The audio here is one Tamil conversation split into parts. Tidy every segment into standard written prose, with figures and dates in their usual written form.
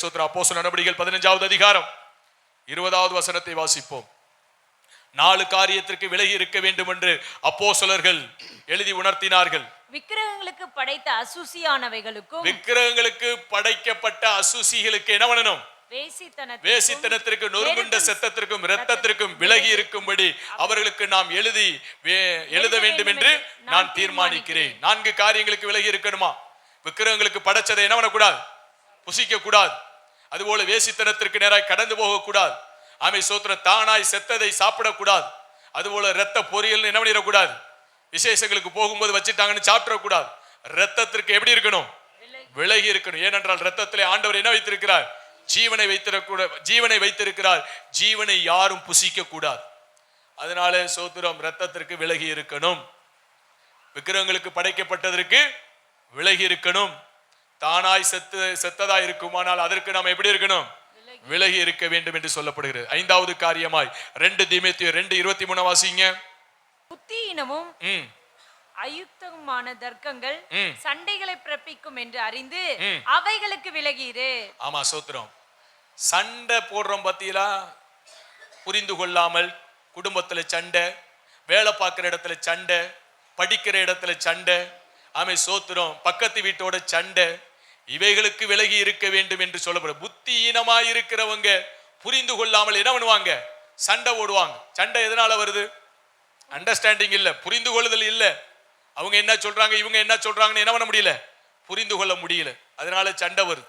சோத்திரம். அப்போஸ்தலர் நடபடிகள் 15வது அதிகாரம் 20வது வசனத்தை வாசிப்போம். 4 காரியத்திற்கு விலகி இருக்க வேண்டும் என்று அப்போஸ்தலர்கள் எழுதி உணர்த்தினார்கள். விக்கிரகங்களுக்கு படைத்த அசுசியானவைகளுக்கும், விக்கிரகங்களுக்கு படைக்கப்பட்ட அசுசிகளுக்கு என்ன பண்ணணும்? வேசித்தனத்திற்கு, நொறுங்குண்ட செத்தத்திற்கும் இரத்தத்திற்கும் விலகி இருக்கும்படி அவர்களுக்கு நாம் எழுத வேண்டும் என்று நான் தீர்மானிக்கிறேன். 4 காரியங்களுக்கு விலகி இருக்கணுமா? விக்கிரகங்களுக்கு படைச்சதை என்ன பண்ணக்கூடாது? புசிக்க கூடாது. அதுபோல வேசித்தனத்திற்கு நேராய் கடந்து போக கூடாது. ஆமை சோத்திரம். தானாய் செத்ததை சாப்பிடக்கூடாது. அதுபோல இரத்த பொரியல் என்ன பண்ணிடக்கூடாது? விசேஷங்களுக்கு போகும்போது வச்சுட்டாங்கன்னு சாப்பிடக்கூடாது. இரத்தத்திற்கு எப்படி இருக்கணும்? விலகி இருக்கணும். ஏனென்றால் இரத்தத்திலே ஆண்டவர் என்ன வைத்திருக்கிறார்? ஜீவனை வைத்திருக்கிறார். ஜீவனை யாரும் புசிக்க கூடாது. அதனால சோத்திரம், இரத்தத்திற்கு விலகி இருக்கணும். விக்கிரகங்களுக்கு படைக்கப்பட்டதற்கு விலகி இருக்கணும். தானாய் செத்ததா இருக்குமானால் அதற்கு நாம் எப்படி இருக்கணும்? விலகி இருக்க வேண்டும் என்று சொல்லப்படுகிறது. 5வது காரியமாய் 2 தீமோத்தேயு 2:23 வாசிங்க. புத்தியினமும் அயுக்தமான தர்க்கங்கள் சண்டைகளை பிறப்பிக்கும் என்று அறிந்து அவைகளுக்கு விலகிரு. ஆமா சோத்திரம். சண்டை போடுறோம் பத்தியா, புரிந்து கொள்ளாமல் குடும்பத்துல சண்டை, வேலை பார்க்கிற இடத்துல சண்டை, படிக்கிற இடத்துல சண்டை, ஆமை சோத்திரம், பக்கத்து வீட்டோட சண்டை, இவைகளுக்கு விலகி இருக்க வேண்டும் என்று சொல்லப்படும். புத்தியீனமாய் இருக்கிறவங்க புரிந்து கொள்ளாமல் என்ன பண்ணுவாங்க? சண்டை ஓடுவாங்க. சண்டை எதனால வருது? அண்டர்ஸ்டாண்டிங் இல்ல, புரிந்து கொள்ளுதல் இல்ல. அவங்க என்ன சொல்றாங்க, இவங்க என்ன சொல்றாங்கன்னு என்ன பண்ண முடியல, புரிந்து கொள்ள முடியல. அதனால சண்டை வருது.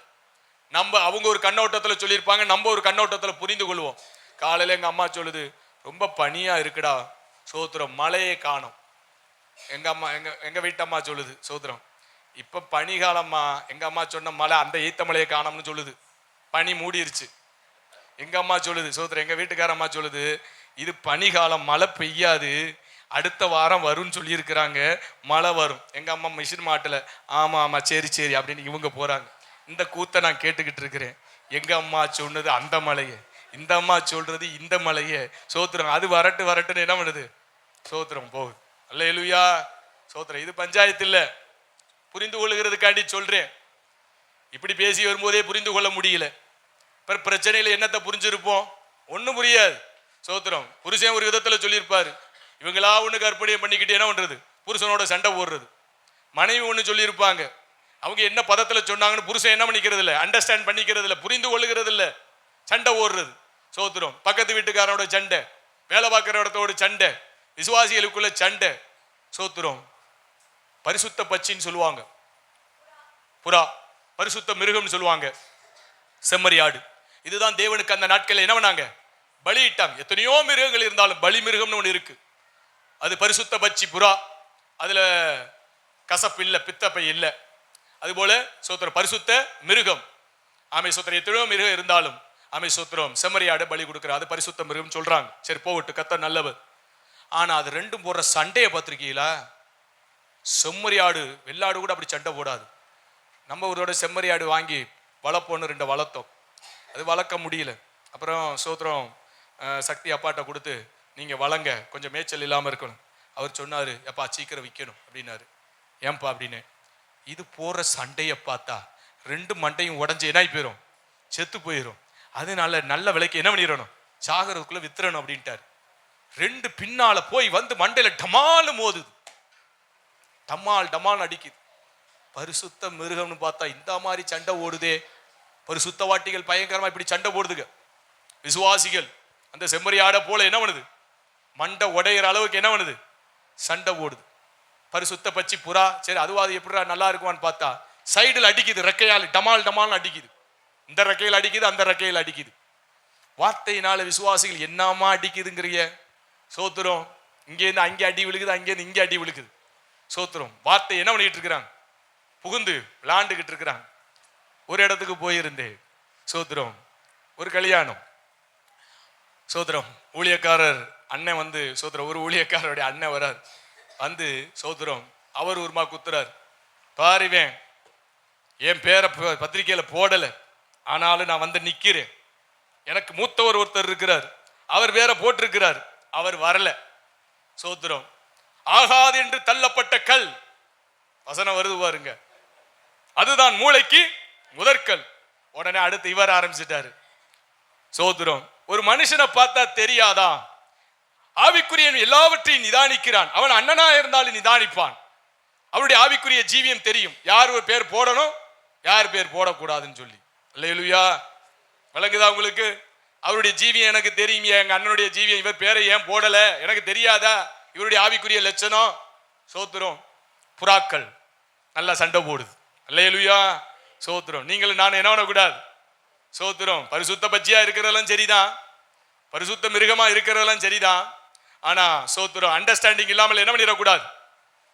அவங்க ஒரு கண்ணோட்டத்துல சொல்லியிருப்பாங்க, நம்ம ஒரு கண்ணோட்டத்துல புரிந்து கொள்வோம். காலையில எங்க அம்மா சொல்லுது, ரொம்ப பனியா இருக்குடா சோத்திரம், மழையே காணும். எங்க வீட்டம்மா சொல்லுது, சோத்திரம், இப்ப பனிகாலம்மா. எங்க அம்மா சொன்ன மழை அந்த ஈத்த மழையை காணும்னு சொல்லுது. பனி மூடிருச்சு. எங்க அம்மா சொல்லுது, சோத்திரம், எங்க வீட்டுக்கார அம்மா சொல்லுது, இது பனிகாலம், மழை பெய்யாது, அடுத்த வாரம் வரும்னு சொல்லி இருக்கிறாங்க, மழை வரும். எங்க அம்மா மிஷின் மாட்டல, ஆமா ஆமா சரி சரி அப்படின்னு இவங்க போறாங்க. இந்த கூத்தை நான் கேட்டுக்கிட்டு இருக்கிறேன். எங்க அம்மா சொன்னது அந்த மலையை, இந்த அம்மா சொல்றது இந்த மலையை. சோத்திரம், அது வரட்டுன்னு என்ன பண்ணுது? சோத்திரம் போகுது. அல்லேலூயா சோத்திரம். இது பஞ்சாயத்து இல்ல, புரிந்து கொள்ளுகிறதுக்காண்டி சொல்றேன். இப்படி பேசி வரும்போதே புரிந்து கொள்ள முடியல. பிரச்சனையில என்னத்தை புரிஞ்சிருப்போம்? ஒன்னும் புரியாது. சோத்திரம். புருஷன் ஒரு விதத்துல சொல்லியிருப்பாரு, இவங்களா ஒண்ணு கற்பனையை பண்ணிக்கிட்டு என்ன பண்றது? புருஷனோட சண்டை போடுறது. மனைவி ஒண்ணு சொல்லியிருப்பாங்க, அவங்க என்ன பதத்துல சொன்னாங்கன்னு புருஷன் என்ன பண்ணிக்கிறது இல்ல, அண்டர்ஸ்டாண்ட் பண்ணிக்கிறது இல்ல, புரிந்து கொள்ளுகிறது இல்ல, சண்டை ஓடுறது. சோத்திரம். பக்கத்து வீட்டுக்காரோட சண்டை, வேலை பார்க்கிற இடத்தோட சண்டை, விசுவாசிகளுக்குள்ள சண்டை. சோத்திரம். பரிசுத்த பச்சின்னு சொல்லுவாங்க, புறா. பரிசுத்த மிருகம்னு சொல்லுவாங்க, செம்மறியாடு. இதுதான் தேவனுக்கு அந்த நாட்கள் என்ன பண்ணாங்க? பலியிட்டாங்க. எத்தனையோ மிருகங்கள் இருந்தாலும் பலி மிருகம்னு ஒண்ணு இருக்கு, அது பரிசுத்த பச்சி புறா. அதுல கசப்பு இல்ல, பித்தப்பை இல்லை. அதுபோல சோத்திரம் பரிசுத்த மிருகம். ஆமை சோத்திரம். எத்தனையோ மிருகம் இருந்தாலும் ஆமை சோத்திரம் செம்மறியாடு பலி கொடுக்குற, அது பரிசுத்த மிருகம் சொல்றாங்க. சரி போகட்டு, கத்த நல்லவர். ஆனா அது ரெண்டும் போடுற சண்டையை பார்த்திருக்கீங்களா? செம்மறியாடு வெள்ளாடு கூட அப்படி சண்டை போடாது. நம்ம ஒரு செம்மறியாடு வாங்கி வளர்ப்போன்னு 2 வளர்த்தோம், அது வளர்க்க முடியல. அப்புறம் சோத்திரம் சக்தி அப்பாட்ட கொடுத்து, நீங்க வளங்க, கொஞ்சம் மேய்ச்சல் இல்லாம இருக்கணும். அவர் சொன்னாரு, எப்பா சீக்கிரம் விற்கணும் அப்படின்னாரு. ஏன்பா அப்படின்னு. இது போற சண்டையை பார்த்தா 2 மண்டையும் உடஞ்சு என்ன போயிடும், செத்து போயிடும். அதனால நல்ல விலைக்கு என்ன பண்ணிடணும், சாகரத்துக்குள்ள வித்துறணும் அப்படின்ட்டாரு. 2 பின்னால போய் வந்து மண்டையில டமால் மோதுது, டமால் அடிக்குது. பரிசுத்த மிருகம்னு பார்த்தா இந்த மாதிரி சண்டை ஓடுதே. பரிசுத்த வாட்டிகள் பயங்கரமா இப்படி சண்டை போடுதுங்க. விசுவாசிகள் அந்த செம்மறியாட போல என்ன பண்ணுது, மண்டை உடையிற அளவுக்கு என்ன பண்ணுது, சண்டை ஓடுது. பரிசுத்த பச்சி புறா, சரி அதுவாது எப்படிடா நல்லா இருக்குவான்னு பார்த்தா சைடுல அடிக்குது, ரெக்கையால் டமால் அடிக்குது. இந்த ரெக்கையில் அடிக்குது, அந்த ரெக்கையில் அடிக்குது. வார்த்தையினால விசுவாசிகள் என்னமா அடிக்குதுங்கிறிய. சோத்திரம். இங்கேருந்து அங்கே அடி விழுகுது, அங்கேருந்து இங்கே அடி விழுகுது. சோத்திரம். வார்த்தை என்ன பண்ணிட்டு இருக்கிறாங்க, புகுந்து விளாண்டுகிட்டு இருக்கிறாங்க. ஒரு இடத்துக்கு போயிருந்தேன். சோத்திரம். ஒரு கல்யாணம். சோத்திரம். ஊழியக்காரர் அண்ணன் வந்து, சோத்திரம், ஒரு ஊழியக்காரருடைய அண்ணன் வரார். வந்து சோத்திரம் அவர் உருமா குத்துறார். பாருவேன், என் பேரை பத்திரிகையில போடல, ஆனாலும் நான் வந்து நிக்கிறேன். எனக்கு மூத்தவர் ஒருத்தர் இருக்கிறார், அவர் வேற போட்டிருக்கிறார், அவர் வரல. சோத்திரம். ஆகாது என்று தள்ளப்பட்ட கல், வசனம் வருது பாருங்க, அதுதான் மூளைக்கு முதற்கல். உடனே அடுத்து இவர் ஆரம்பிச்சிட்டாரு. சோதரம், ஒரு மனுஷனை பார்த்தா தெரியாதா? ஆவிக்குரியன் எல்லாவற்றையும் நிதானிக்கிறான். அவன் அண்ணனா இருந்தாலும் நிதானிப்பான். அவருடைய ஆவிக்குரிய ஜீவியம் தெரியும், யார் பேர் போடணும் யார் பேர் போடக்கூடாதுன்னு சொல்லி. அல்லேலூயா. விளங்குதா உங்களுக்கு? அவருடைய ஜீவியம் எனக்கு தெரியும். எங்க அண்ணனுடைய ஜீவியம், இவர் பேரை ஏன் போடல எனக்கு தெரியாதா? இவருடைய ஆவிக்குரிய லட்சணம். சோத்திரம். புறாக்கள் நல்லா சண்டை போடுது. அல்லேலூயா. சோத்திரம். நீங்களும் நான் என்ன பண்ணக்கூடாது? சோத்திரம். பரிசுத்த பஜ்ஜியா இருக்கிறதெல்லாம் சரிதான், பரிசுத்த மிருகமா இருக்கிறதெல்லாம் சரிதான். ஆனா சோத்திரம் அண்டர்ஸ்டாண்டிங் இல்லாமல் என்ன பண்ணிடக்கூடாது?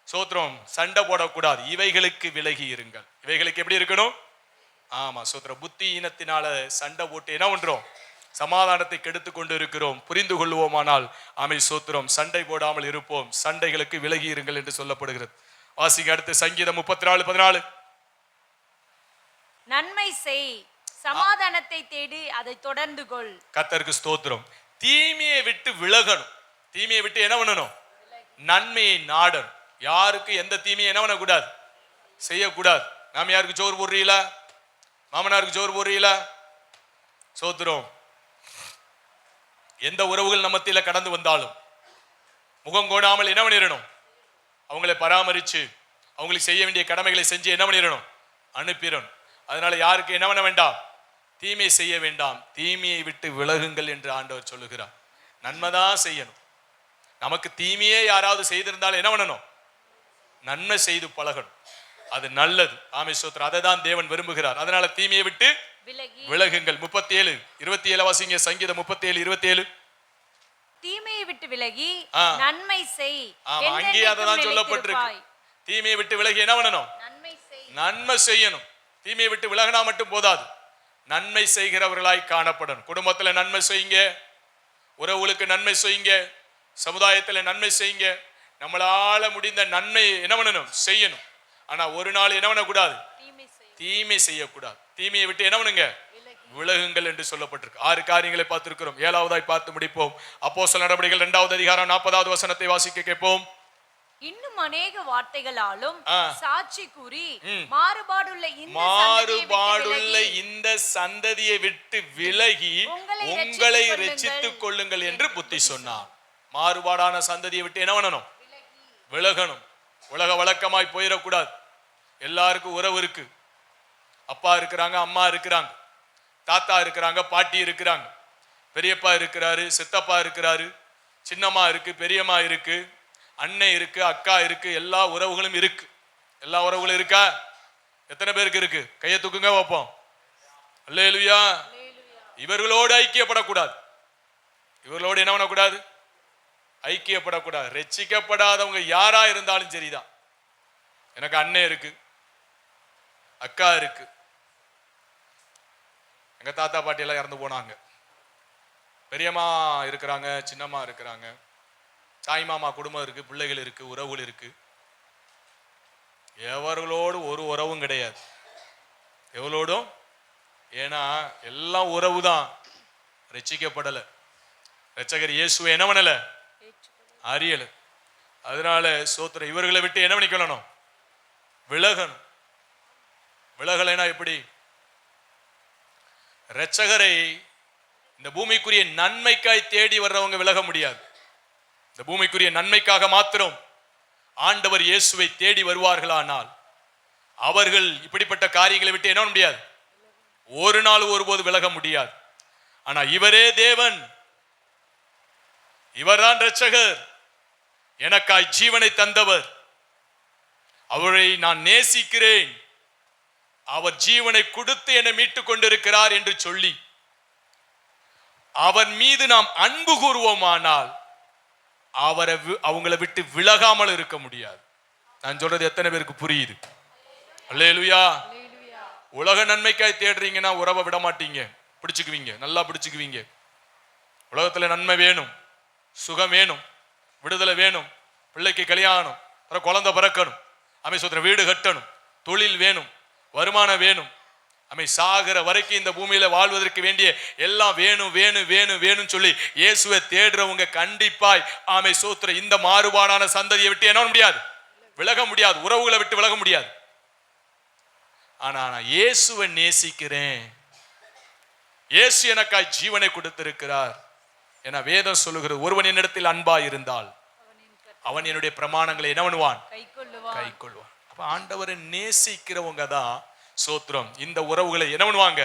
சோத்திரம் சண்டை போடக்கூடாது. இவைகளுக்கு விலகி இருங்கள். இவைகளுக்கு எப்படி இருக்கணும்? ஆமா சோத்திரம். புத்தியினத்தினால சண்டை போட்டு என்ன பண்றோம்? சமாதானத்தை கெடுத்து கொண்டு இருக்கிறோம். புரிந்து கொள்வோமானால் ஆமை சோத்திரம் சண்டை போடாமல் இருப்போம். சண்டைகளுக்கு விலகி இருங்கள் என்று சொல்லப்படுகிறது. வாசிங்க அடுத்து சங்கீதம் 34:14. நன்மை செய், சமாதானத்தை தேடி அதை தொடர்ந்து கொள். கர்த்தருக்கு ஸ்தோத்திரம். தீமையை விட்டு விலகணும். தீமையை விட்டு என்ன பண்ணணும்? நன்மையை நாடணும். யாருக்கு எந்த தீமையை என்ன பண்ணக்கூடாது? செய்யக்கூடாது. நாம் யாருக்கு சோறு போடுறீங்களா? மாமனாருக்கு சோறு போடுறீங்களா? சோத்திரம். எந்த உறவுகள் நம்மத்தில கடந்து வந்தாலும் முகம் கோணாமல் என்ன பண்ணிடணும்? அவங்களை பராமரிச்சு அவங்களுக்கு செய்ய வேண்டிய கடமைகளை செஞ்சு என்ன பண்ணிடணும்? அனுப்பிடணும். அதனால யாருக்கு என்ன பண்ண வேண்டாம்? தீமை செய்ய வேண்டாம். தீமையை விட்டு விலகுங்கள் என்று ஆண்டவர் சொல்லுகிறார். நன்மைதான் செய்யணும். நமக்கு தீமையே யாராவது செய்திருந்தாலும் என்ன பண்ணணும்? நன்மை செய்து பழகணும். அது நல்லது. ஆமென் ஸ்தோத்திரம். அதை தான் தேவன் விரும்புகிறார். அதனால தீமையை விட்டு விலகுங்கள். 37:27 வாசிங்க. சங்கீதம் 37:27. தீமையை விட்டு விலகி நன்மை செய். அங்கே அதான் சொல்லப்பட்டிருக்கு. தீமையை விட்டு விலகி என்ன பண்ணணும்? நன்மை செய்யணும். தீமையை விட்டு விலகினா மட்டும் போதாது, நன்மை செய்கிறவர்களாய் காணப்படணும். குடும்பத்துல நன்மை செய்யுங்க, உறவுகளுக்கு நன்மை செய்யுங்க, சமுதாயத்துல நன்மை செய்யுங்க. நம்மளால முடிந்த நன்மை என்ன பண்ணணும்? செய்யணும். ஆனா ஒரு நாள் என்ன பண்ணக்கூடாது? தீமை செய்யக்கூடாது. தீமையை விட்டு என்ன பண்ணுங்க? விலகுங்கள் என்று சொல்லப்பட்டிருக்கு. 6 காரியங்களை பார்த்திருக்கிறோம். 7வதாய் பார்த்து முடிப்போம். அப்போஸ்தலர் நடபடிகள் 2வது அதிகாரம் 40வது வசனத்தை வாசிக்க கேட்போம். இன்னும் அநேக வார்த்தைகளாலும் சாட்சி கூறி மாறுபாடுள்ள இந்த சந்ததியை விட்டு விலகி உங்களை ரட்சித்துக் கொள்ளுங்கள் என்று புத்தி சொன்னார். மாறுபாடான சந்ததியை விட்டு என்ன பண்ணணும்? விலகணும். உலக வழக்கமாய் போயிடக்கூடாது. எல்லாருக்கும் உறவு இருக்கு. அப்பா இருக்கிறாங்க, அம்மா இருக்கிறாங்க, தாத்தா இருக்கிறாங்க, பாட்டி இருக்கிறாங்க, பெரியப்பா இருக்கிறாரு, சித்தப்பா இருக்கிறாரு, சின்னம்மா இருக்கு, பெரியம்மா இருக்கு, அண்ணன் இருக்கு, அக்கா இருக்கு, எல்லா உறவுகளும் இருக்கு. எல்லா உறவுகளும் இருக்கா? எத்தனை பேருக்கு இருக்கு? கையை தூக்குங்க வைப்போம். அல்லேலூயா. இவர்களோடு ஐக்கியப்படக்கூடாது. இவர்களோடு என்ன பண்ணக்கூடாது? ஐக்கியப்படக்கூடாது. ரட்சிக்கப்படாதவங்க யாரா இருந்தாலும் சரிதான். எனக்கு அண்ணன் இருக்கு, அக்கா இருக்கு. எங்க தாத்தா பாட்டி எல்லாம் இறந்து போனாங்க. பெரியம்மா இருக்கிறாங்க, சின்னம்மா இருக்கிறாங்க, சாய் மாமா குடும்பம் இருக்கு, பிள்ளைகள் இருக்கு, உறவுகள் இருக்கு. எவர்களோடு ஒரு உறவும் கிடையாது. எவளோடும். ஏன்னா எல்லாம் உறவு தான். ரட்சிக்கப்படல. ரட்சகர் இயேசுவை என்ன பண்ணல? அறியல. அதனால சோத்திர இவர்களை விட்டு என்ன பண்ணிக்கொள்ளணும்? விலகணும். விலகலைனா எப்படி? ரட்சகரை இந்த பூமிக்குரிய நன்மைக்காய் தேடி வர்றவங்க விலக முடியாது. இந்த பூமிக்குரிய நன்மைக்காக மாத்திரம் ஆண்டவர் இயேசுவை தேடி வருவார்களானால் அவர்கள் இப்படிப்பட்ட காரியங்களை விட்டு என்ன முடியாது? ஒரு நாள் ஒருபோது விலக முடியாது. ஆனா இவரே தேவன், இவர்தான் ரட்சகர், எனக்காய் ஜீவனை தந்தவர், அவரை நான் நேசிக்கிறேன், அவர் ஜீவனை கொடுத்து என்னை மீட்டுக் கொண்டிருக்கிறார் என்று சொல்லி அவர் மீது நாம் அன்பு கூறுவோமானால் அவரை அவங்களை விட்டு விலகாமல் இருக்க முடியாது. நான் சொல்றது எத்தனை பேருக்கு புரியுது? அல்லேலூயா. உலக நன்மைக்காய் தேடுறீங்கன்னா உறவை விட மாட்டீங்க, பிடிச்சுக்குவீங்க, நல்லா பிடிச்சுக்குவீங்க. உலகத்துல நன்மை வேணும், சுகம் வேணும், விடுதலை வேணும், பிள்ளைக்கு கல்யாணம், குழந்தை பிறக்கணும், அமைச்சர் வீடு கட்டணும், தொழில் வேணும், வருமானம் வேணும், அமை சாகிற வரைக்கும் இந்த பூமியில வாழ்வதற்கு வேண்டிய எல்லாம் வேணும் வேணும் வேணும் வேணும் சொல்லி இயேசுவை தேடுறவங்க கண்டிப்பாய் ஆமை சோத்திர இந்த மாறுபாடான சந்ததியை விட்டு என்ன முடியாது? விலக முடியாது. உறவுகளை விட்டு விலக முடியாது. ஆனா நான் இயேசுவை நேசிக்கிறேன், இயேசு எனக்காய் ஜீவனை கொடுத்திருக்கிறார் என வேதம் சொல்லுகிறது. ஒருவன் என்னிடத்தில் அன்பா இருந்தால் அவன் என்னுடைய பிரமாணங்களை என்ன பண்ணுவான்? கை கொள்வான். அப்ப ஆண்டவரை நேசிக்கிறவங்க தான் சோத்திரம் இந்த உறவுகளை என்ன பண்ணுவாங்க?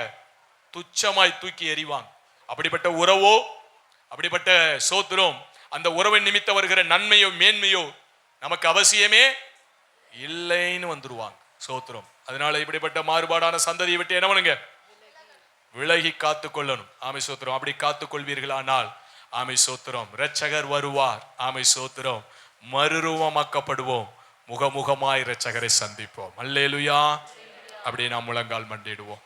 துச்சமாய் தூக்கி எறிவாங்க. அப்படிப்பட்ட உறவோ, அப்படிப்பட்ட சோத்திரம் அந்த உறவை நிமித்த வருகிற நன்மையோ மேன்மையோ நமக்கு அவசியமே இல்லைன்னு வந்துருவாங்க. சோத்திரம். அதனால இப்படிப்பட்ட மாறுபாடான சந்ததியை விட்டு என்ன பண்ணுங்க? விலகி காத்து கொள்ளணும். ஆமை சோத்திரம். அப்படி காத்துக் கொள்வீர்களானால் ஆமை சோத்திரம் இரட்சகர் வருவார். ஆமை சோத்திரம் மறுரூபமாக்கப்படுவோம். முகமுகமாய் இரட்சகரை சந்திப்போம். அல்லேலூயா. அப்படி நாம் முழங்கால் மண்டிடுவோம்.